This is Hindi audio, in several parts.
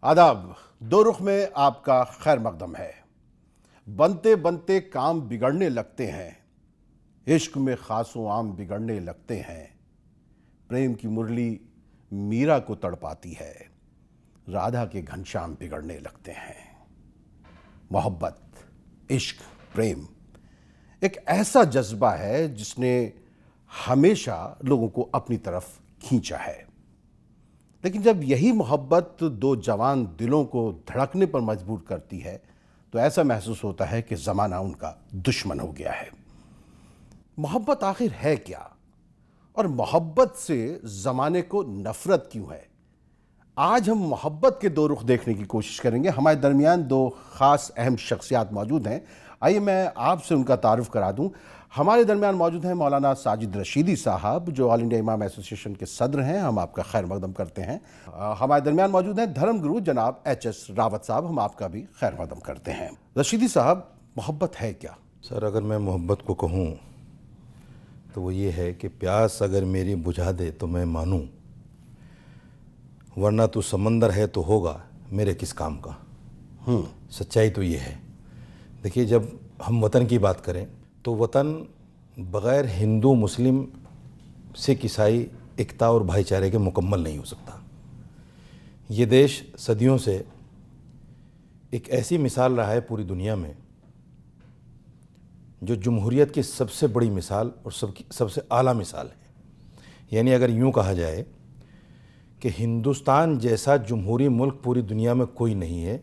आदाब। दो रुख में आपका खैर मकदम है। बनते बनते काम बिगड़ने लगते हैं, इश्क में खासों आम बिगड़ने लगते हैं। प्रेम की मुरली मीरा को तड़पाती है, राधा के घनश्याम बिगड़ने लगते हैं। मोहब्बत, इश्क, प्रेम एक ऐसा जज्बा है जिसने हमेशा लोगों को अपनी तरफ खींचा है। लेकिन जब यही मोहब्बत दो जवान दिलों को धड़कने पर मजबूर करती है तो ऐसा महसूस होता है कि ज़माना उनका दुश्मन हो गया है। मोहब्बत आखिर है क्या, और मोहब्बत से ज़माने को नफ़रत क्यों है? आज हम मोहब्बत के दो रुख देखने की कोशिश करेंगे। हमारे दरमियान दो ख़ास अहम शख्सियात मौजूद हैं। आइए मैं आपसे उनका तारुफ करा दूं। हमारे दरमियान मौजूद हैं मौलाना साजिद रशीदी साहब, जो ऑल इंडिया इमाम एसोसिएशन के सदर हैं। हम आपका खैर मकदम करते हैं। हमारे दरमियान मौजूद हैं धर्मगुरु जनाब एच.एस. रावत साहब। हम आपका भी खैर मकदम करते हैं। रशीदी साहब, मोहब्बत है क्या? सर, अगर मैं मोहब्बत को कहूँ तो वो ये है कि प्यास अगर मेरी बुझा दे तो मैं मानूं, वरना तू समंदर है तो होगा मेरे किस काम का। सच्चाई तो ये है। देखिए, जब हम वतन की बात करें तो वतन बग़ैर हिंदू मुस्लिम सिख ईसाई एकता और भाईचारे के मुकम्मल नहीं हो सकता। ये देश सदियों से एक ऐसी मिसाल रहा है पूरी दुनिया में, जो जमहूरियत की सबसे बड़ी मिसाल और सबसे आला मिसाल है। यानी अगर यूँ कहा जाए कि हिंदुस्तान जैसा जमहूरी मुल्क पूरी दुनिया में कोई नहीं है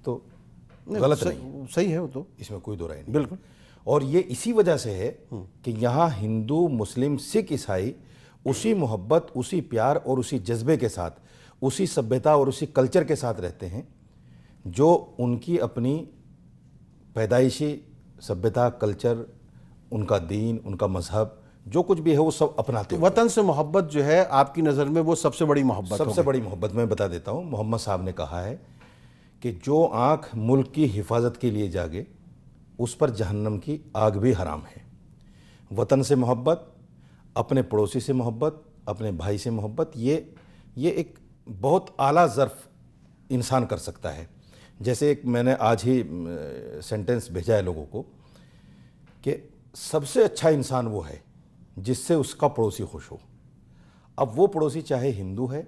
तो गलत नहीं। सही है वो तो, इसमें कोई दो राय नहीं। बिल्कुल। और ये इसी वजह से है कि यहाँ हिंदू मुस्लिम सिख ईसाई उसी मोहब्बत, उसी प्यार और उसी जज्बे के साथ, उसी सभ्यता और उसी कल्चर के साथ रहते हैं जो उनकी अपनी पैदाइशी सभ्यता, कल्चर, उनका दीन, उनका मजहब, जो कुछ भी है वो सब अपनाते हैं। वतन से मोहब्बत जो है आपकी नज़र में वो सबसे बड़ी मोहब्बत, सबसे बड़ी मोहब्बत मैं बता देता हूँ। मोहम्मद साहब ने कहा है कि जो आँख मुल्क की हिफाजत के लिए जागे उस पर जहन्नम की आग भी हराम है। वतन से मोहब्बत, अपने पड़ोसी से मोहब्बत, अपने भाई से मोहब्बत, ये एक बहुत आला ज़र्फ़ इंसान कर सकता है। जैसे एक मैंने आज ही सेंटेंस भेजा है लोगों को कि सबसे अच्छा इंसान वो है जिससे उसका पड़ोसी खुश हो। अब वो पड़ोसी चाहे हिंदू है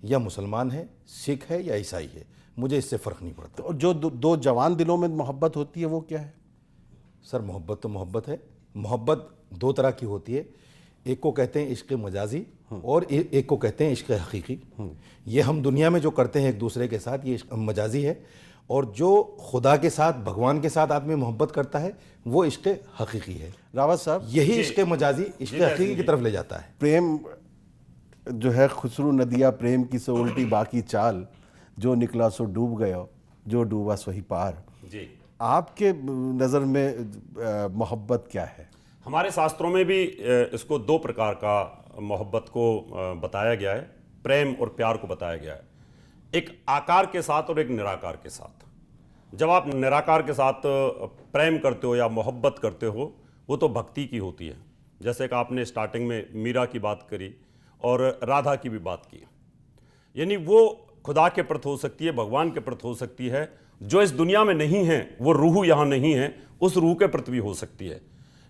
या मुसलमान है, सिख है या ईसाई है, मुझे इससे फ़र्क नहीं पड़ता। और जो दो जवान दिलों में मोहब्बत होती है वो क्या है? सर, मोहब्बत तो मोहब्बत है। मोहब्बत दो तरह की होती है। एक को कहते हैं इश्क मजाजी और एक को कहते हैं इश्क हकीकी। ये हम दुनिया में जो करते हैं एक दूसरे के साथ, ये इश्क मजाजी है। और जो खुदा के साथ, भगवान के साथ आदमी मोहब्बत करता है वो इश्क हकीकी है। रावत साहब, यही इश्क मजाजी इश्क हकीकी की तरफ ले जाता है। प्रेम जो है, खुसरू नदिया प्रेम की सो उल्टी बाकी चाल, जो निकला सो डूब गया, जो डूबा सो ही पार। जी, आपके नज़र में मोहब्बत क्या है? हमारे शास्त्रों में भी इसको दो प्रकार का मोहब्बत को बताया गया है, प्रेम और प्यार को बताया गया है। एक आकार के साथ और एक निराकार के साथ। जब आप निराकार के साथ प्रेम करते हो या मोहब्बत करते हो, वो तो भक्ति की होती है। जैसे कि आपने स्टार्टिंग में मीरा की बात करी और राधा की भी बात की, यानी वो खुदा के प्रति हो सकती है, भगवान के प्रति हो सकती है। जो इस दुनिया में नहीं है, वो रूह यहाँ नहीं है, उस रूह के प्रति भी हो सकती है।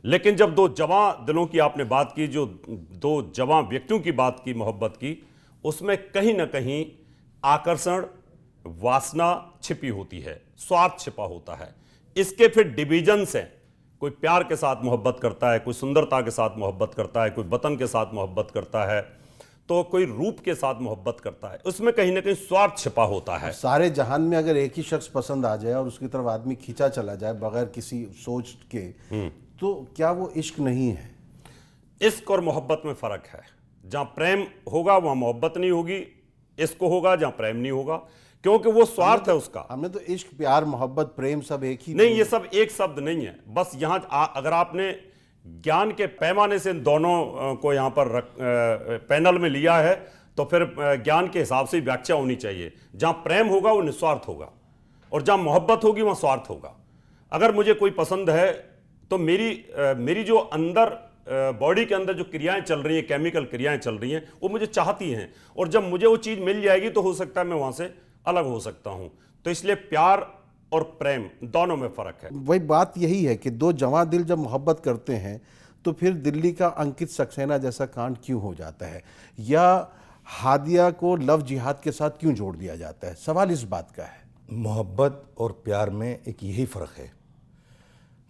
लेकिन जब दो जवां दिलों की आपने बात की, जो दो जवां व्यक्तियों की बात की, मोहब्बत की, उसमें कहीं ना कहीं आकर्षण, वासना छिपी होती है, स्वार्थ छिपा होता है। इसके फिर डिविजन्स हैं। कोई प्यार के साथ मोहब्बत करता है, कोई सुंदरता के साथ मोहब्बत करता है, कोई वतन के साथ मोहब्बत करता है, तो कोई रूप के साथ मोहब्बत करता है। उसमें कहीं ना कहीं स्वार्थ छिपा होता है। सारे जहान में अगर एक ही शख्स पसंद आ जाए और उसकी तरफ आदमी खींचा चला जाए बगैर किसी सोच के, तो क्या वो इश्क नहीं है? इश्क और मोहब्बत में फर्क है। जहां प्रेम होगा वहां मोहब्बत नहीं होगी, इश्क होगा जहां प्रेम नहीं होगा, क्योंकि वो स्वार्थ है उसका। हमने तो इश्क, प्यार, मोहब्बत, प्रेम सब एक ही नहीं, ये सब एक शब्द नहीं है। बस यहां अगर आपने ज्ञान के पैमाने से इन दोनों को यहां पर पैनल में लिया है तो फिर ज्ञान के हिसाब से व्याख्या होनी चाहिए। जहां प्रेम होगा वो निस्वार्थ होगा और जहां मोहब्बत होगी वहां स्वार्थ होगा। अगर मुझे कोई पसंद है तो मेरी जो अंदर बॉडी के अंदर जो क्रियाएं चल रही हैं, केमिकल क्रियाएं चल रही हैं, वो मुझे चाहती हैं, और जब मुझे वो चीज़ मिल जाएगी तो हो सकता है मैं वहाँ से अलग हो सकता हूं। तो इसलिए प्यार और प्रेम दोनों में फर्क है। वही बात यही है कि दो जवां दिल जब मोहब्बत करते हैं तो फिर दिल्ली का अंकित सक्सेना जैसा कांड क्यों हो जाता है, या हादिया को लव जिहाद के साथ क्यों जोड़ दिया जाता है? सवाल इस बात का है। मोहब्बत और प्यार में एक यही फ़र्क है।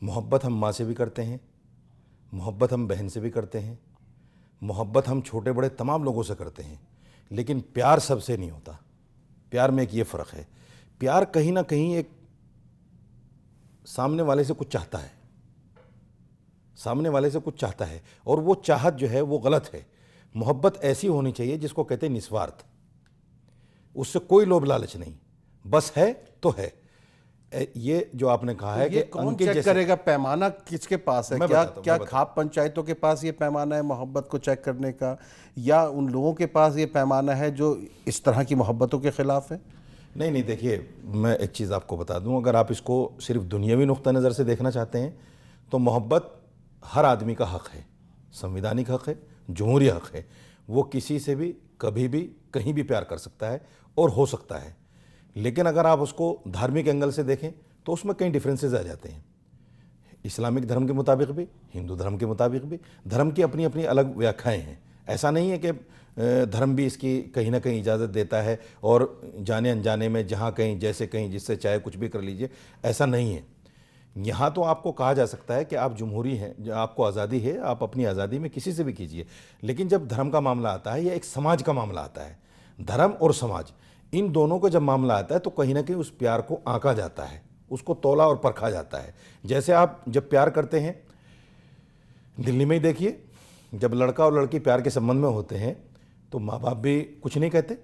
मोहब्बत हम माँ से भी करते हैं, मोहब्बत हम बहन से भी करते हैं, मोहब्बत हम छोटे बड़े तमाम लोगों से करते हैं, लेकिन प्यार सबसे नहीं होता। प्यार में एक ये फ़र्क है, प्यार कहीं ना कहीं एक सामने वाले से कुछ चाहता है, सामने वाले से कुछ चाहता है, और वो चाहत जो है वो गलत है। मोहब्बत ऐसी होनी चाहिए जिसको कहते हैं निस्वार्थ, उससे कोई लोभ लालच नहीं, बस है तो है। ये जो आपने कहा है ये कि कौन अंकित चेक जैसे, करेगा? पैमाना किसके पास है? मैं क्या बताता हूं, क्या मैं बताता खाप पंचायतों के पास ये पैमाना है मोहब्बत को चेक करने का, या उन लोगों के पास ये पैमाना है जो इस तरह की मोहब्बतों के खिलाफ है? नहीं नहीं, देखिए मैं एक चीज़ आपको बता दूं, अगर आप इसको सिर्फ दुनियावी नुक्ता नज़र से देखना चाहते हैं तो मोहब्बत हर आदमी का हक़ है, संविधानिक हक़ है, जमहूरी हक़ है। वो किसी से भी कभी भी कहीं भी प्यार कर सकता है और हो सकता है। लेकिन अगर आप उसको धार्मिक एंगल से देखें तो उसमें कई डिफरेंसेस आ जाते हैं। इस्लामिक धर्म के मुताबिक भी, हिंदू धर्म के मुताबिक भी, धर्म की अपनी अपनी अलग व्याख्याएं हैं। ऐसा नहीं है कि धर्म भी इसकी कहीं ना कहीं इजाज़त देता है और जाने अनजाने में जहाँ कहीं जैसे कहीं जिससे चाहे कुछ भी कर लीजिए, ऐसा नहीं है। यहाँ तो आपको कहा जा सकता है कि आप जमहूरी हैं, आपको आज़ादी है, आप अपनी आज़ादी में किसी से भी कीजिए। लेकिन जब धर्म का मामला आता है या एक समाज का मामला आता है, धर्म और समाज इन दोनों का जब मामला आता है तो कहीं ना कहीं उस प्यार को आंका जाता है, उसको तौला और परखा जाता है। जैसे आप जब प्यार करते हैं, दिल्ली में ही देखिए, जब लड़का और लड़की प्यार के संबंध में होते हैं तो माँ बाप भी कुछ नहीं कहते,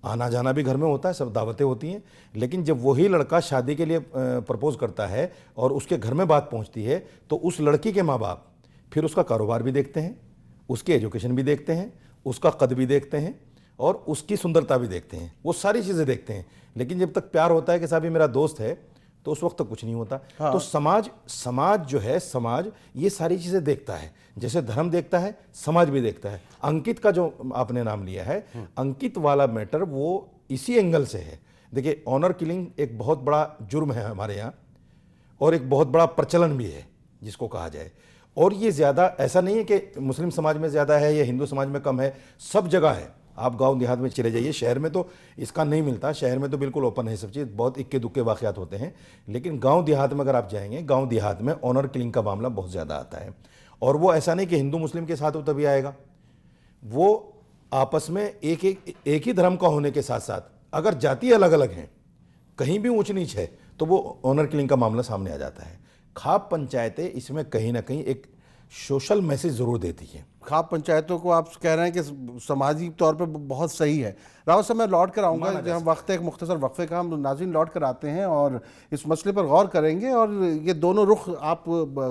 आना जाना भी घर में होता है, सब दावतें होती हैं। लेकिन जब वही लड़का शादी के लिए प्रपोज करता है और उसके घर में बात पहुंचती है तो उस लड़की के माँ बाप फिर उसका कारोबार भी देखते हैं, उसकी एजुकेशन भी देखते हैं, उसका कद भी देखते हैं और उसकी सुंदरता भी देखते हैं, वो सारी चीज़ें देखते हैं। लेकिन जब तक प्यार होता है कि साहब ये मेरा दोस्त है, तो उस वक्त तक कुछ नहीं होता। हाँ। तो समाज जो है, समाज ये सारी चीज़ें देखता है, जैसे धर्म देखता है, समाज भी देखता है। अंकित का जो आपने नाम लिया है, अंकित वाला मैटर वो इसी एंगल से है। देखिए, ऑनर किलिंग एक बहुत बड़ा जुर्म है हमारे यहाँ और एक बहुत बड़ा प्रचलन भी है जिसको कहा जाए। और ये ज़्यादा ऐसा नहीं है कि मुस्लिम समाज में ज़्यादा है या हिंदू समाज में कम है, सब जगह है। आप गांव देहात में चले जाइए, शहर में तो इसका नहीं मिलता, शहर में तो बिल्कुल ओपन है सब चीज़, बहुत इक्के दुक्के वाक़यात होते हैं। लेकिन गांव देहात में अगर आप जाएंगे, गांव देहात में ऑनर किलिंग का मामला बहुत ज़्यादा आता है। और वो ऐसा नहीं कि हिंदू मुस्लिम के साथ वो तभी आएगा, वो आपस में एक ही धर्म का होने के साथ साथ अगर जाति अलग अलग हैं, कहीं भी ऊंच नीच है, तो वो ऑनर किलिंग का मामला सामने आ जाता है। खाप पंचायतें इसमें कहीं ना कहीं एक सोशल मैसेज ज़रूर देती है। खाप पंचायतों को आप कह रहे हैं कि सामाजिक तौर पे बहुत सही है। रावत साहब, मैं लौट कर आऊँगा, जहाँ वक्त एक मुख्तसर वक्फे का, हम नाज़रीन लौट कर आते हैं और इस मसले पर गौर करेंगे। और ये दोनों रुख आप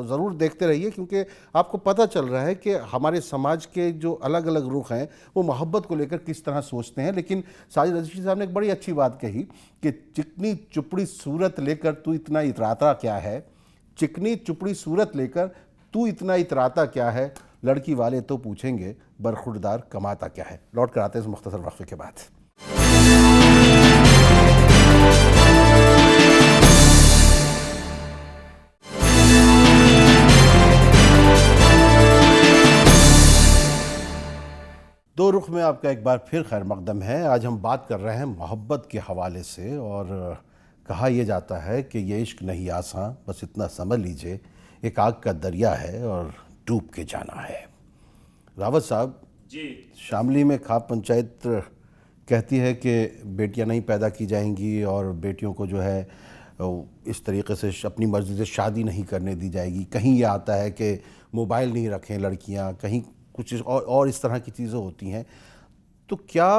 ज़रूर देखते रहिए, क्योंकि आपको पता चल रहा है कि हमारे समाज के जो अलग अलग रुख हैं वो मोहब्बत को लेकर किस तरह सोचते हैं। लेकिन साजिद रशीद साहब ने एक बड़ी अच्छी बात कही कि चिकनी चुपड़ी सूरत लेकर तू इतना इतराता क्या है, चिकनी चुपड़ी सूरत लेकर तू इतना इतराता क्या है, लड़की वाले तो पूछेंगे बरखुरदार कमाता क्या है। लौट कर आते हैं इस मुख्तसर वक्फे के बाद। दो रुख में आपका एक बार फिर खैर मकदम है। आज हम बात कर रहे हैं मोहब्बत के हवाले से, और कहा यह जाता है कि ये इश्क नहीं आसान, बस इतना समझ लीजिए एक आग का दरिया है और डूब के जाना है। रावत साहब जी, शामली में खाप पंचायत कहती है कि बेटियां नहीं पैदा की जाएंगी और बेटियों को जो है इस तरीके से अपनी मर्ज़ी से शादी नहीं करने दी जाएगी। कहीं ये आता है कि मोबाइल नहीं रखें लड़कियां, कहीं कुछ और इस तरह की चीज़ें होती हैं। तो क्या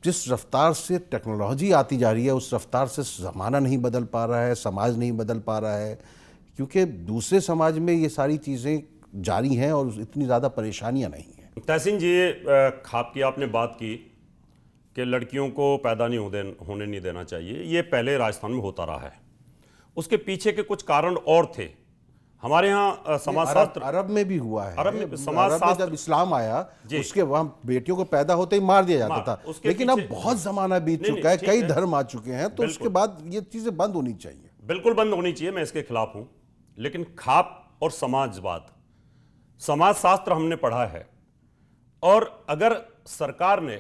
जिस रफ्तार से टेक्नोलॉजी आती जा रही है उस रफ्तार से ज़माना नहीं बदल पा रहा है, समाज नहीं बदल पा रहा है? क्योंकि दूसरे समाज में ये सारी चीज़ें जारी हैं और इतनी ज़्यादा परेशानियां नहीं हैं। तहसीन जी, खाप की आपने बात की कि लड़कियों को पैदा नहीं होने नहीं देना चाहिए, ये पहले राजस्थान में होता रहा है। उसके पीछे के कुछ कारण और थे। हमारे यहाँ समाजशास्त्र अरब में भी हुआ है। अरब में अरब में समाजशास्त्र जब इस्लाम आया जी। उसके वहां बेटियों को पैदा होते ही मार दिया जाता था, उसके लेकिन अब पीछे- बहुत जमाना बीत नहीं, चुका है, ठीक कई है। धर्म आ चुके हैं, तो उसके बाद ये चीजें बंद होनी चाहिए। बिल्कुल बंद होनी चाहिए, मैं इसके खिलाफ हूं। लेकिन खाप और समाजवाद, समाजशास्त्र हमने पढ़ा है, और अगर सरकार ने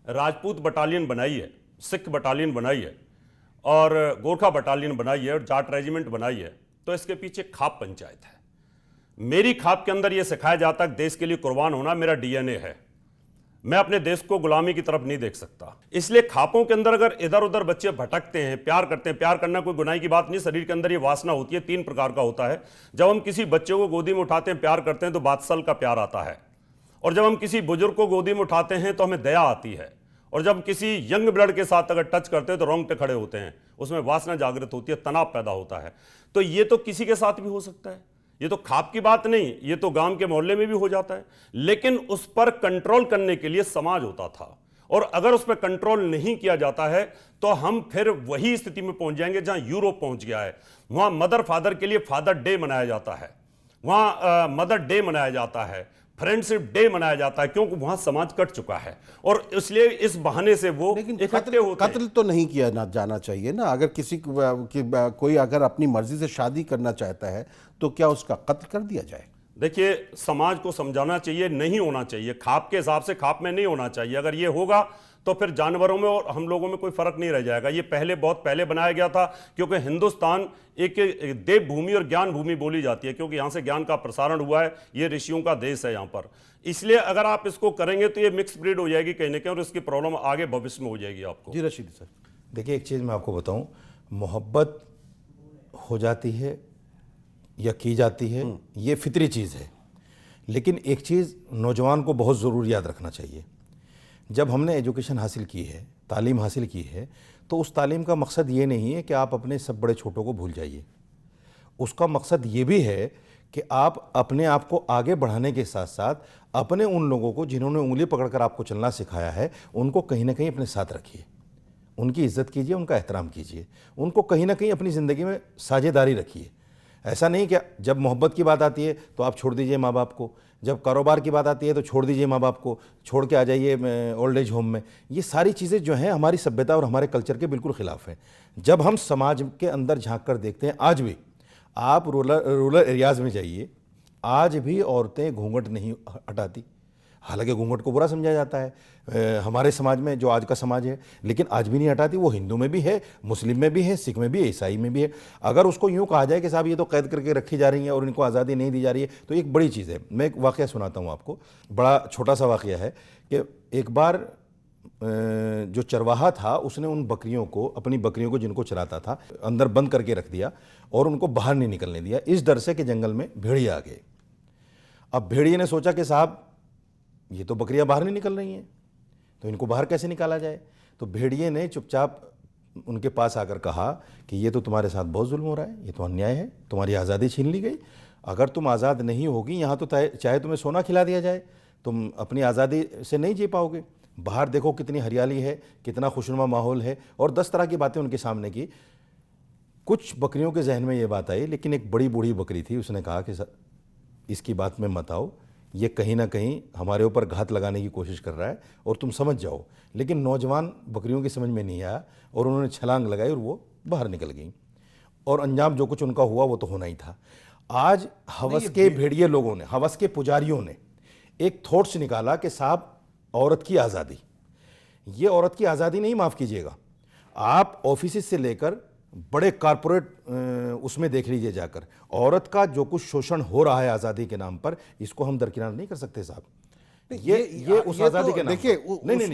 राजपूत बटालियन बनाई है, सिख बटालियन बनाई है, और गोरखा बटालियन बनाई है, और जाट रेजिमेंट बनाई है, तो इसके पीछे खाप पंचायत है। मेरी खाप के अंदर यह सिखाया जाता है देश के लिए कुर्बान होना मेरा डीएनए है। मैं अपने देश को गुलामी की तरफ नहीं देख सकता। इसलिए खापों के अंदर अगर इधर उधर बच्चे भटकते हैं, प्यार करते हैं, प्यार करना कोई गुनाह की बात नहीं, शरीर के अंदर ये वासना होती है, 3 प्रकार का होता है। जब हम किसी बच्चे को गोदी में उठाते हैं, प्यार करते हैं, तो बात्सल का प्यार आता है, और जब हम किसी बुजुर्ग को गोदी में उठाते हैं तो हमें दया आती है, और जब किसी यंग ब्लड के साथ अगर टच करते हैं तो रोंगटे खड़े होते हैं, उसमें वासना जागृत होती है, तनाव पैदा होता है। तो ये तो किसी के साथ भी हो सकता है, ये तो खाप की बात नहीं, ये तो गांव के मोहल्ले में भी हो जाता है। लेकिन उस पर कंट्रोल करने के लिए समाज होता था, और अगर उस पर कंट्रोल नहीं किया जाता है तो हम फिर वही स्थिति में पहुंच जाएंगे जहां यूरोप पहुंच गया है। वहां मदर फादर के लिए फादर डे मनाया जाता है, वहां मदर डे मनाया जाता है, फ्रेंडशिप डे मनाया जाता है, क्योंकि वहां समाज कट चुका है, और इसलिए इस बहाने से वो इकट्ठे होते हैं। कत्ल तो नहीं किया जाना चाहिए ना। अगर कोई अगर अपनी मर्जी से शादी करना चाहता है तो क्या उसका कत्ल कर दिया जाए? देखिए, समाज को समझाना चाहिए, नहीं होना चाहिए, खाप के हिसाब से खाप में नहीं होना चाहिए। अगर ये होगा तो फिर जानवरों में और हम लोगों में कोई फर्क नहीं रह जाएगा। ये बहुत पहले बनाया गया था, क्योंकि हिंदुस्तान एक देव भूमि और ज्ञान भूमि बोली जाती है, क्योंकि यहां से ज्ञान का प्रसारण हुआ है, ये ऋषियों का देश है यहां पर। इसलिए अगर आप इसको करेंगे तो ये मिक्स ब्रीड हो जाएगी कहीं ना कहीं, और इसकी प्रॉब्लम आगे भविष्य में हो जाएगी आपको। जी रशीद सर, देखिए, एक चीज़ मैं आपको बताऊं, मोहब्बत हो जाती है या की जाती है, ये फितरी चीज़ है। लेकिन एक चीज़ नौजवान को बहुत ज़रूर याद रखना चाहिए, जब हमने एजुकेशन हासिल की है, तालीम हासिल की है, तो उस तालीम का मकसद ये नहीं है कि आप अपने सब बड़े छोटों को भूल जाइए। उसका मकसद ये भी है कि आप अपने आप को आगे बढ़ाने के साथ साथ अपने उन लोगों को जिन्होंने उंगली पकड़कर आपको चलना सिखाया है, उनको कहीं ना कहीं अपने साथ रखिए, उनकी इज्जत कीजिए, उनका एहतराम कीजिए, उनको कहीं ना कहीं अपनी ज़िंदगी में साझेदारी रखिए। ऐसा नहीं कि जब मोहब्बत की बात आती है तो आप छोड़ दीजिए माँ बाप को, जब कारोबार की बात आती है तो छोड़ दीजिए माँ बाप को, छोड़ के आ जाइए ओल्ड एज होम में। ये सारी चीज़ें जो हैं हमारी सभ्यता और हमारे कल्चर के बिल्कुल ख़िलाफ़ हैं। जब हम समाज के अंदर झांक कर देखते हैं, आज भी आप रूरल एरियाज़ में जाइए, आज भी औरतें घूंघट नहीं हटाती। हालांकि घूंघट को बुरा समझा जाता है हमारे समाज में, जो आज का समाज है, लेकिन आज भी नहीं हटाती। वो हिंदू में भी है, मुस्लिम में भी है, सिख में भी है, ईसाई में भी है। अगर उसको यूँ कहा जाए कि साहब ये तो कैद करके रखी जा रही हैं और इनको आज़ादी नहीं दी जा रही है, तो एक बड़ी चीज़ है। मैं एक वाक़या सुनाता हूँ आपको, बड़ा छोटा सा वाक़या है कि एक बार जो चरवाहा था उसने उन बकरियों को, अपनी बकरियों को जिनको चराता था, अंदर बंद करके रख दिया और उनको बाहर नहीं निकलने दिया, इस डर से कि जंगल में भेड़िए आ गए। अब भेड़िए ने सोचा कि साहब ये तो बकरियां बाहर नहीं निकल रही हैं, तो इनको बाहर कैसे निकाला जाए। तो भेड़िए ने चुपचाप उनके पास आकर कहा कि ये तो तुम्हारे साथ बहुत जुल्म हो रहा है, ये तो अन्याय है, तुम्हारी आज़ादी छीन ली गई। अगर तुम आज़ाद नहीं होगी, यहाँ तो चाहे तुम्हें सोना खिला दिया जाए, तुम अपनी आज़ादी से नहीं जी पाओगे। बाहर देखो कितनी हरियाली है, कितना खुशनुमा माहौल है, और 10 तरह की बातें उनके सामने की। कुछ बकरियों के जहन में ये बात आई, लेकिन एक बड़ी बूढ़ी बकरी थी, उसने कहा कि इसकी बात में मत आओ, ये कहीं ना कहीं हमारे ऊपर घात लगाने की कोशिश कर रहा है और तुम समझ जाओ। लेकिन नौजवान बकरियों की समझ में नहीं आया और उन्होंने छलांग लगाई और वो बाहर निकल गई, और अंजाम जो कुछ उनका हुआ वो तो होना ही था। आज हवस के भेड़िए लोगों ने, हवस के पुजारियों ने एक थॉट्स निकाला कि साहब औरत की आज़ादी, ये औरत की आज़ादी नहीं, माफ़ कीजिएगा, आप ऑफिस से लेकर बड़े कारपोरेट उसमें देख लीजिए जाकर, औरत का जो कुछ शोषण हो रहा है आज़ादी के नाम पर, इसको हम दरकिनार नहीं कर सकते साहब। ये उस आज़ादी के नाम, देखिए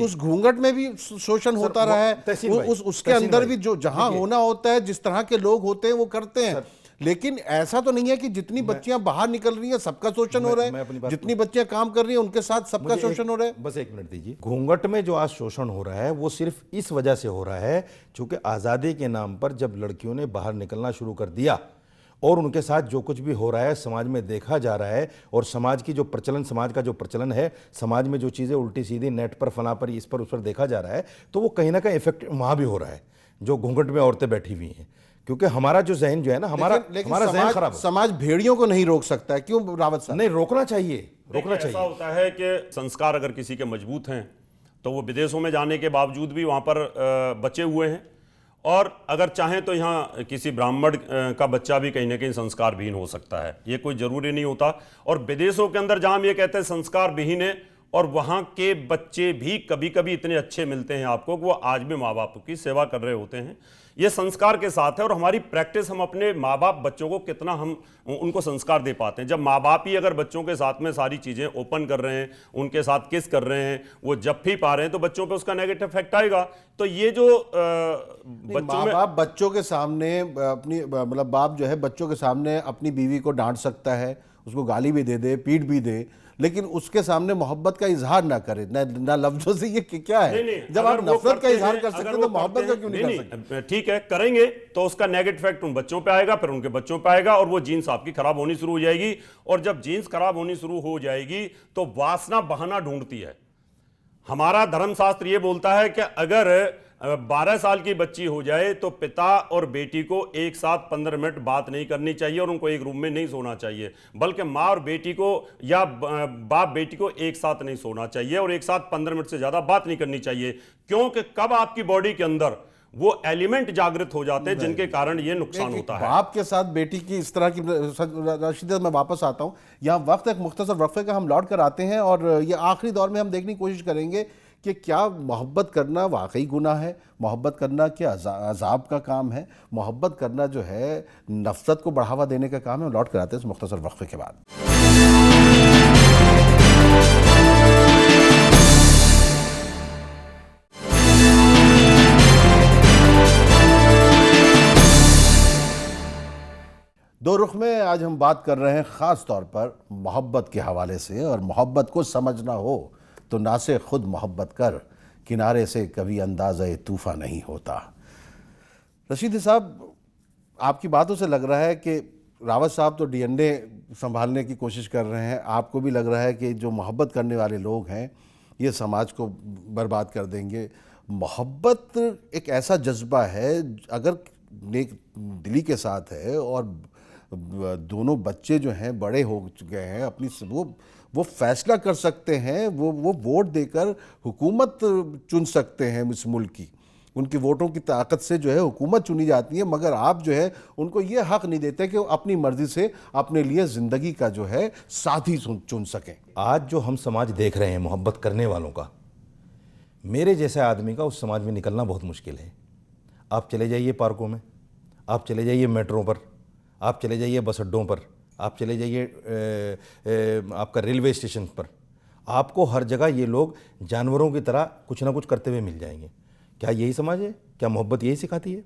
उस घूंघट में भी शोषण होता रहा है, उसके अंदर भी जो जहां होना होता है, जिस तरह के लोग होते हैं वो करते हैं। लेकिन ऐसा तो नहीं है कि जितनी बच्चियां बाहर निकल रही हैं सबका शोषण हो रहा है, जितनी बच्चियां काम कर रही हैं उनके साथ सबका शोषण हो रहा है। बस एक मिनट दीजिए। घूंघट में जो आज शोषण हो रहा है वो सिर्फ इस वजह से हो रहा है क्योंकि आज़ादी के नाम पर जब लड़कियों ने बाहर निकलना शुरू कर दिया और उनके साथ जो कुछ भी हो रहा है समाज में देखा जा रहा है, और समाज की जो प्रचलन, समाज का जो प्रचलन है, समाज में जो चीज़ें उल्टी सीधी नेट पर, फला पर, इस पर, उस पर देखा जा रहा है, तो वो कहीं ना कहीं इफेक्ट वहाँ भी हो रहा है। जो घूंघट में औरतें बैठी हुई हैं, क्योंकि हमारा जो जहन जो है ना, हमारा लेकिन हमारा जहन खराब समाज है। समाज भेड़ियों को नहीं रोक सकता है, क्यों रावत साहब? नहीं, रोकना चाहिए, रोकना ऐसा चाहिए। होता है कि संस्कार अगर किसी के मजबूत हैं तो वो विदेशों में जाने के बावजूद भी वहाँ पर बचे हुए हैं, और अगर चाहें तो यहाँ किसी ब्राह्मण का बच्चा भी कहीं ना कहीं संस्कार विहीन हो सकता है, ये कोई ज़रूरी नहीं होता। और विदेशों के अंदर जहाँ हम ये कहते हैं संस्कार विहीन है, और वहाँ के बच्चे भी कभी कभी इतने अच्छे मिलते हैं आपको कि वो आज भी माँ बाप की सेवा कर रहे होते हैं। ये संस्कार के साथ है, और हमारी प्रैक्टिस, हम अपने माँ बाप बच्चों को कितना हम उनको संस्कार दे पाते हैं। जब माँ बाप ही अगर बच्चों के साथ में सारी चीज़ें ओपन कर रहे हैं, उनके साथ किस कर रहे हैं, वो जप्फी पा रहे हैं, तो बच्चों पे उसका नेगेटिव इफेक्ट आएगा। तो ये जो बच्चों में, बाप बच्चों के सामने अपनी, मतलब बाप जो है बच्चों के सामने अपनी बीवी को डांट सकता है, उसको गाली भी दे दे, पीट भी दे, लेकिन उसके सामने मोहब्बत का इजहार ना करे, ना लफ्जों से। ये क्या है? नहीं, जब अगर आप वो नफरत का करते इजहार हैं, कर सकते अगर हैं वो तो मोहब्बत करते का हैं, क्यों नहीं कर सकते? ठीक है, करेंगे तो उसका नेगेटिव इफेक्ट उन बच्चों पे आएगा, फिर उनके बच्चों पे आएगा, और वो जीन्स आपकी खराब होनी शुरू हो जाएगी। और जब जीन्स खराब होनी शुरू हो जाएगी तो वासना बहाना ढूंढती है। हमारा धर्मशास्त्र ये बोलता है कि अगर 12 साल की बच्ची हो जाए तो पिता और बेटी को एक साथ 15 मिनट बात नहीं करनी चाहिए, और उनको एक रूम में नहीं सोना चाहिए, बल्कि माँ और बेटी को या बाप बेटी को एक साथ नहीं सोना चाहिए, और एक साथ 15 मिनट से ज्यादा बात नहीं करनी चाहिए। क्योंकि कब आपकी बॉडी के अंदर वो एलिमेंट जागृत हो जाते हैं जिनके कारण ये नुकसान होता है। बाप के साथ बेटी की इस तरह की राशिदा, मैं वापस आता हूं। यहाँ वक्त एक मुख्तसर वक्फे का हम लौट कर आते हैं, और ये आखिरी दौर में हम देखने की कोशिश करेंगे कि क्या मोहब्बत करना वाकई गुनाह है, मोहब्बत करना क्या अजाब का काम है, मोहब्बत करना जो है नफरत को बढ़ावा देने का काम है। हम लौट कर आते हैं इस मुख्तसर वक्फे के बाद। दो रुख में आज हम बात कर रहे हैं ख़ास तौर पर मोहब्बत के हवाले से, और मोहब्बत को समझना हो तो ना से खुद मोहब्बत कर, किनारे से कभी अंदाज़े तूफ़ा नहीं होता। रशीद साहब, आपकी बातों से लग रहा है कि रावत साहब तो डीएनए संभालने की कोशिश कर रहे हैं, आपको भी लग रहा है कि जो मोहब्बत करने वाले लोग हैं ये समाज को बर्बाद कर देंगे। मोहब्बत एक ऐसा जज्बा है, अगर नेक दिली के साथ है, और दोनों बच्चे जो हैं बड़े हो चुके हैं, अपनी वो फैसला कर सकते हैं, वो वोट देकर हुकूमत चुन सकते हैं इस मुल्क की, उनकी वोटों की ताकत से जो है हुकूमत चुनी जाती है। मगर आप जो है उनको ये हक नहीं देते कि वो अपनी मर्जी से अपने लिए ज़िंदगी का जो है साथी चुन सकें। आज जो हम समाज देख रहे हैं मोहब्बत करने वालों का, मेरे जैसे आदमी का उस समाज में निकलना बहुत मुश्किल है। आप चले जाइए पार्कों में, आप चले जाइए मेट्रो पर, आप चले जाइए बस अड्डों पर, आप चले जाइए आपका रेलवे स्टेशन पर, आपको हर जगह ये लोग जानवरों की तरह कुछ ना कुछ करते हुए मिल जाएंगे। क्या यही समाज है? क्या मोहब्बत यही सिखाती है?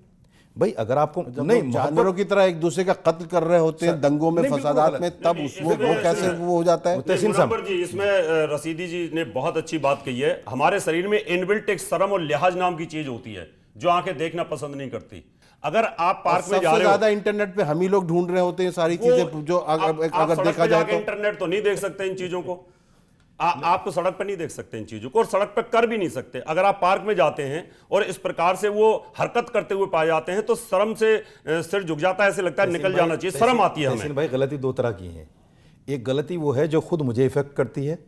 भाई अगर आपको नहीं, जानवरों की तरह एक दूसरे का कत्ल कर रहे होते हैं दंगों में, फसादात में, तब वो कैसे वो हो जाता है? मुनव्वर जी, इसमें रशीदी जी ने बहुत अच्छी बात कही है। हमारे शरीर में इनबिल्ट एक शर्म और लिहाज नाम की चीज होती है जो आंखें देखना पसंद नहीं करती। अगर आप पार्क में जा रहे हो, ज्यादा इंटरनेट पे हम ही लोग ढूंढ रहे होते हैं सारी चीजें, जो अगर देखा जाए तो इंटरनेट तो नहीं देख सकते इन चीजों को, आप तो सड़क पर नहीं देख सकते इन चीजों को, और सड़क पर कर भी नहीं सकते। अगर आप पार्क में जाते हैं और इस प्रकार से वो हरकत करते हुए पाए जाते हैं तो शर्म से सिर झुक जाता है, ऐसे लगता है निकल जाना चाहिए, शर्म आती है हमें। भाई गलती दो तरह की है। एक गलती वो है जो खुद मुझे इफेक्ट करती है,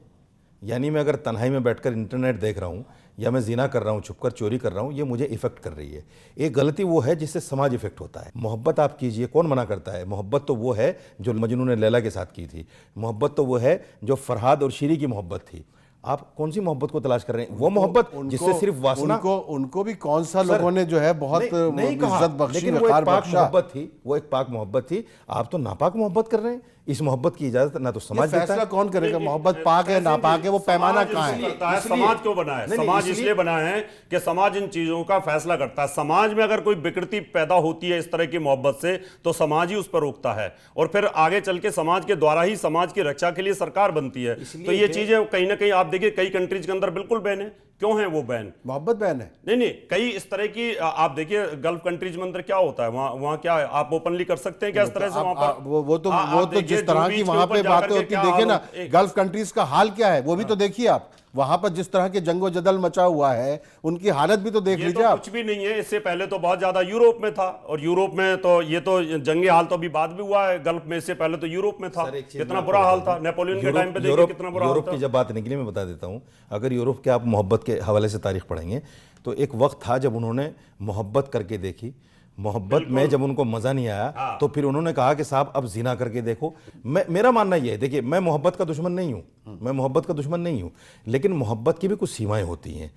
यानी मैं अगर तन्हाई में बैठकर इंटरनेट देख रहा हूँ, या मैं जिना कर रहा हूँ, छुपकर चोरी कर रहा हूँ, ये मुझे इफेक्ट कर रही है। एक गलती वो है जिससे समाज इफेक्ट होता है। मोहब्बत आप कीजिए, कौन मना करता है? मोहब्बत तो वो है जो मजनू ने लैला के साथ की थी, मोहब्बत तो वो है जो फरहाद और शीरी की मोहब्बत थी। आप कौन सी मोहब्बत को तलाश कर रहे हैं? वो मोहब्बत जिससे सिर्फ वासना, उनको भी कौन सा लोगों ने जो है बहुत इज्जत बख्शी, वकार बख्शा। मोहब्बत थी, वो एक पाक मोहब्बत थी। आप तो नापाक मोहब्बत कर रहे हैं। इस मोहब्बत की इजाजत ना तो समाज देता है। फैसला कौन करेगा मोहब्बत पाक है नापाक है? वो पैमाना कहाँ है? समाज क्यों बना है? समाज इसलिए बना है कि समाज इन चीजों का फैसला करता है। समाज में अगर कोई विकृति पैदा होती है इस तरह की मोहब्बत से तो समाज ही उस पर रोकता है, और फिर आगे चल के समाज के द्वारा ही समाज की रक्षा के लिए सरकार बनती है। तो ये चीजें कहीं ना कहीं आप देखिए कई कंट्रीज के अंदर बिल्कुल बैन है। क्यों है वो बैन? मोहब्बत बैन है? नहीं, कई इस तरह की आप देखिए गल्फ कंट्रीज में अंदर क्या होता है, वहां क्या है, आप ओपनली कर सकते हैं क्या इस तरह से? वहां पर वो तो जिस तरह की वहां पे बातें होती, देखिए ना गल्फ कंट्रीज का हाल क्या है, वो भी तो देखिए आप। वहां पर जिस तरह के जंगो जदल मचा हुआ है, उनकी हालत भी तो देख ये लीजिए तो आप। कुछ भी नहीं है, इससे पहले तो बहुत ज्यादा यूरोप में था, और यूरोप में तो ये तो जंगी हाल तो अभी बाद भी हुआ है गल्फ में, इससे पहले तो यूरोप में था। सर, एक चीज कितना मैं बुरा आपको हाल बता था, दूं। नेपोलियन के यूरोप- टाइम पे देखिए यूरोप- कितना बुरा हाल यूरोप था। की जब बात निकली मैं बता देता हूं, अगर यूरोप के आप मोहब्बत के हवाले से तारीख पढ़ेंगे तो एक वक्त था जब उन्होंने मोहब्बत करके देखी, मोहब्बत में जब उनको मजा नहीं आया तो फिर उन्होंने कहा कि साहब अब जिना करके देखो। मेरा मानना यह है, देखिए मैं मोहब्बत का दुश्मन नहीं हूं, मैं मोहब्बत का दुश्मन नहीं हूं, लेकिन मोहब्बत की भी कुछ सीमाएं होती हैं।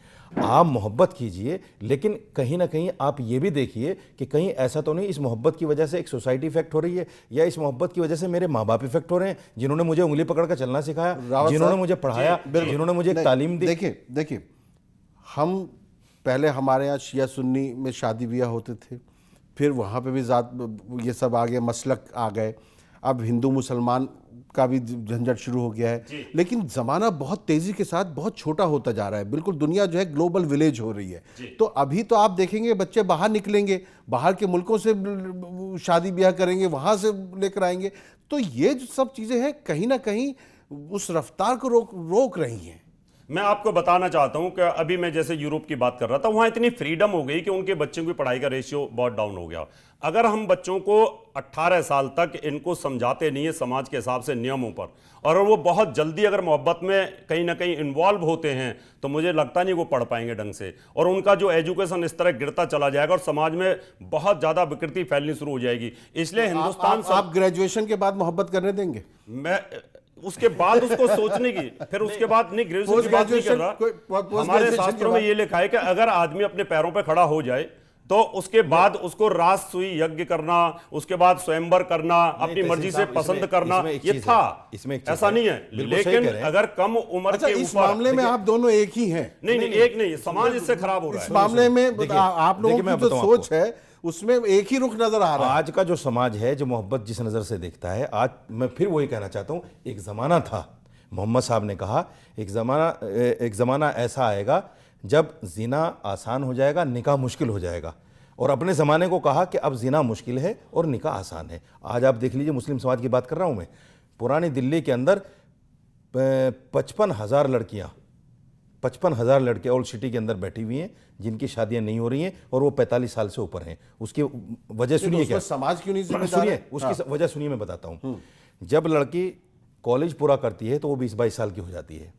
आप मोहब्बत कीजिए, लेकिन कहीं ना कहीं आप ये भी देखिए कि कहीं ऐसा तो नहीं इस मोहब्बत की वजह से एक सोसाइटी इफेक्ट हो रही है, या इस मोहब्बत की वजह से मेरे माँ बाप इफेक्ट हो रहे हैं, जिन्होंने मुझे उंगली पकड़ कर चलना सिखाया, रावत जिन्होंने साहब, मुझे पढ़ाया, जिन्होंने मुझे एक नहीं, तालीम दी। देखिए हम पहले हमारे यहाँ शिया सुन्नी में शादी ब्याह होते थे, फिर वहाँ पे भी जात ये सब आ गए, मसलक आ गए, अब हिंदू मुसलमान का भी झंझट शुरू हो गया है। लेकिन ज़माना बहुत तेज़ी के साथ बहुत छोटा होता जा रहा है, बिल्कुल दुनिया जो है ग्लोबल विलेज हो रही है। तो अभी तो आप देखेंगे बच्चे बाहर निकलेंगे, बाहर के मुल्कों से शादी ब्याह करेंगे, वहाँ से लेकर आएंगे, तो ये जो सब चीज़ें हैं कहीं ना कहीं उस रफ्तार को रोक रही हैं। मैं आपको बताना चाहता हूं कि अभी मैं जैसे यूरोप की बात कर रहा था, वहां इतनी फ्रीडम हो गई कि उनके बच्चों की पढ़ाई का रेशियो बहुत डाउन हो गया। अगर हम बच्चों को 18 साल तक इनको समझाते नहीं है समाज के हिसाब से नियमों पर, और वो बहुत जल्दी अगर मोहब्बत में कहीं ना कहीं इन्वॉल्व होते हैं, तो मुझे लगता नहीं वो पढ़ पाएंगे ढंग से, और उनका जो एजुकेशन इस तरह गिरता चला जाएगा और समाज में बहुत ज्यादा विकृति फैलनी शुरू हो जाएगी। इसलिए हिंदुस्तान आप ग्रेजुएशन के बाद मोहब्बत करने देंगे? मैं उसके बाद उसको सोचने की, फिर उसके बाद नहीं, ग्रेजुएशन की बात नहीं कर रहा। हमारे शास्त्रों में ये लिखा है कि अगर आदमी अपने पैरों पे खड़ा हो जाए तो उसके बाद उसको राजसूय यज्ञ करना, उसके बाद स्वयंवर करना, अपनी मर्जी से पसंद करना, ये था। इसमें ऐसा नहीं है, लेकिन अगर कम उम्र के इस मामले में आप दोनों एक ही हैं? नहीं, एक नहीं, समाज इससे खराब हो रहा है। इस मामले में आप लोगों की जो सोच है उसमें एक ही रुख नजर आ रहा है। आज का जो समाज है, जो मोहब्बत जिस नज़र से देखता है, आज मैं फिर वही कहना चाहता हूँ, एक ज़माना था, मोहम्मद साहब ने कहा एक ज़माना ऐसा आएगा जब जिना आसान हो जाएगा, निकाह मुश्किल हो जाएगा, और अपने ज़माने को कहा कि अब जिना मुश्किल है और निकाह आसान है। आज आप देख लीजिए, मुस्लिम समाज की बात कर रहा हूँ मैं, पुरानी दिल्ली के अंदर 55,000 लड़कियाँ, 55,000 लड़के ओल्ड सिटी के अंदर बैठी हुई हैं जिनकी शादियां नहीं हो रही हैं, और वो 45 साल से ऊपर हैं। उसकी वजह सुनिए, क्या समाज क्यों नहीं जिम्मेदार सुनिए है? उसकी वजह सुनिए, मैं बताता हूं। जब लड़की कॉलेज पूरा करती है तो वो 20-22 साल की हो जाती है।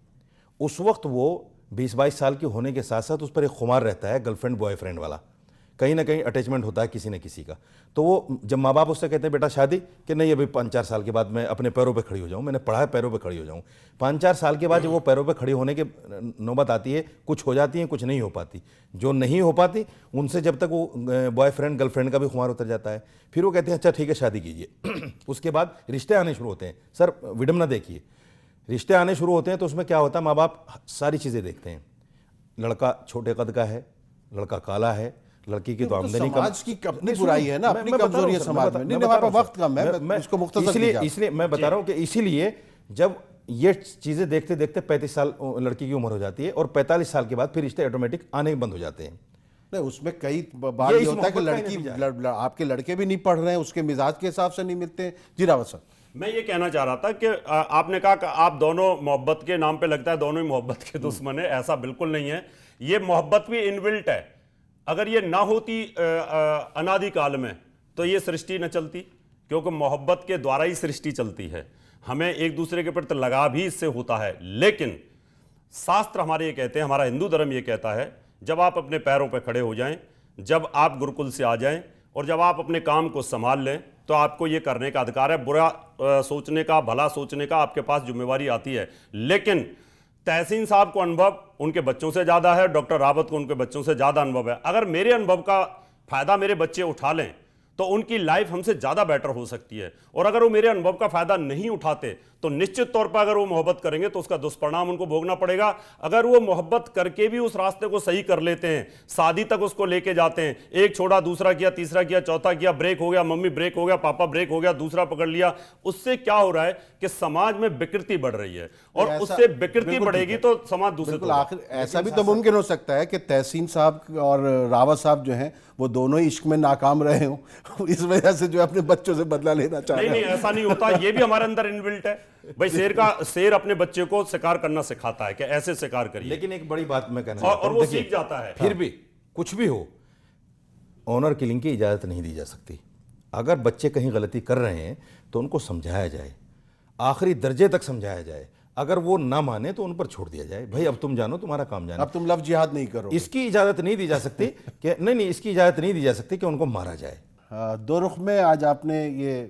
उस वक्त वो 20-22 साल की होने के साथ साथ उस पर एक खुमार रहता है गर्लफ्रेंड बॉयफ्रेंड वाला, कहीं ना कहीं अटैचमेंट होता है किसी न किसी का। तो वो जब माँ बाप उससे कहते हैं बेटा शादी, कि नहीं अभी 5-4 साल के बाद मैं अपने पैरों पे खड़ी हो जाऊँ, मैंने पढ़ा है पैरों पे खड़ी हो जाऊँ। 5-4 साल के बाद जब वो पैरों पे खड़ी होने के नौबत आती है, कुछ हो जाती हैं, कुछ नहीं हो पाती। जो नहीं हो पाती उनसे जब तक वो बॉयफ्रेंड गर्लफ्रेंड का भी खुमार उतर जाता है, फिर वो कहते हैं अच्छा ठीक है शादी कीजिए। उसके बाद रिश्ते आने शुरू होते हैं। सर विडम्बना देखिए, रिश्ते आने शुरू होते हैं तो उसमें क्या होता है, माँ बाप सारी चीज़ें देखते हैं। लड़का छोटे कद का है, लड़का काला है, लड़की की तो आमदनी कम। समाज की अपनी बुराई है ना, अपनी कमजोरी है समाज में। नहीं, हमारे पास वक्त कम है, मैं इसको मुख्तसर इसलिए मैं बता रहा हूं कि इसीलिए जब ये चीजें देखते देखते 35 साल लड़की की उम्र हो जाती है, और 45 साल के बाद फिर रिश्ते ऑटोमेटिक आने बंद हो जाते हैं। नहीं, उसमें कई बार ये होता है कि आपके लड़के भी नहीं पढ़ रहे हैं, उसके मिजाज के हिसाब से नहीं मिलते हैं। जी रावत साहब, मैं ये कहना चाह रहा था कि आपने कहा कि आप दोनों मोहब्बत के नाम पे लगता है दोनों ही मोहब्बत के दुश्मन है। ऐसा बिल्कुल नहीं है, ये मोहब्बत भी इनबिल्ट है। अगर ये ना होती अनादि काल में तो ये सृष्टि न चलती, क्योंकि मोहब्बत के द्वारा ही सृष्टि चलती है। हमें एक दूसरे के प्रति लगाव भी इससे होता है। लेकिन शास्त्र हमारे ये कहते हैं, हमारा हिंदू धर्म ये कहता है, जब आप अपने पैरों पर खड़े हो जाएं, जब आप गुरुकुल से आ जाएं, और जब आप अपने काम को संभाल लें, तो आपको ये करने का अधिकार है। बुरा सोचने का, भला सोचने का आपके पास जिम्मेवारी आती है। लेकिन तहसीन साहब को अनुभव उनके बच्चों से ज्यादा है, डॉक्टर रावत को उनके बच्चों से ज्यादा अनुभव है। अगर मेरे अनुभव का फायदा मेरे बच्चे उठा लें तो उनकी लाइफ हमसे ज्यादा बेटर हो सकती है। और अगर वो मेरे अनुभव का फायदा नहीं उठाते तो निश्चित तौर पर अगर वो मोहब्बत करेंगे तो उसका दुष्परिणाम उनको भोगना पड़ेगा। अगर वो मोहब्बत करके भी उस रास्ते को सही कर लेते हैं, शादी तक उसको लेके जाते हैं, एक छोड़ा, दूसरा किया, तीसरा किया, चौथा किया, ब्रेक हो गया, मम्मी ब्रेक हो गया, पापा ब्रेक हो गया, दूसरा पकड़ लिया, उससे क्या हो रहा है कि समाज में विकृति बढ़ रही है, और उससे विकृति बढ़ेगी तो समाज दूसरे। आखिर ऐसा भी तो मुमकिन हो सकता है कि तहसीन साहब और रावत साहब जो हैं वो दोनों ही इश्क में नाकाम रहे हों, इस वजह से जो है अपने बच्चों से बदला लेना चाह नहीं रहे नहीं, हैं। ऐसा नहीं होता, ये भी हमारे अंदर इनबिल्ट है भाई। शेर अपने बच्चे को शिकार करना सिखाता है कि ऐसे शिकार करिए, लेकिन एक बड़ी बात मैं कहना और चाहता हूं, वो देखिए, सीख जाता है। फिर भी कुछ भी हो, ऑनर किलिंग की इजाज़त नहीं दी जा सकती। अगर बच्चे कहीं गलती कर रहे हैं तो उनको समझाया जाए, आखिरी दर्जे तक समझाया जाए। अगर वो ना माने तो उन पर छोड़ दिया जाए, भाई अब तुम जानो, तुम्हारा काम जानो। अब तुम लव जिहाद नहीं करो। इसकी इजाज़त नहीं दी जा सकती कि नहीं, इसकी इजाज़त नहीं दी जा सकती कि उनको मारा जाए। दो रुख में आज आपने ये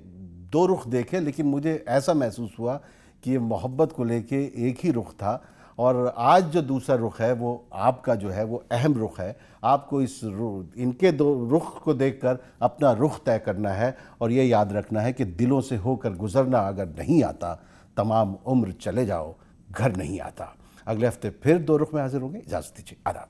दो रुख देखे, लेकिन मुझे ऐसा महसूस हुआ कि ये मोहब्बत को लेके एक ही रुख था, और आज जो दूसरा रुख है वो आपका जो है वो अहम रुख है। आपको इनके दो रुख को देखकर अपना रुख तय करना है, और ये याद रखना है कि दिलों से होकर गुजरना अगर नहीं आता, तमाम उम्र चले जाओ घर नहीं आता। अगले हफ्ते फिर दो रुख में हाजिर होंगे। इजाज़त दीजिए, आदाब।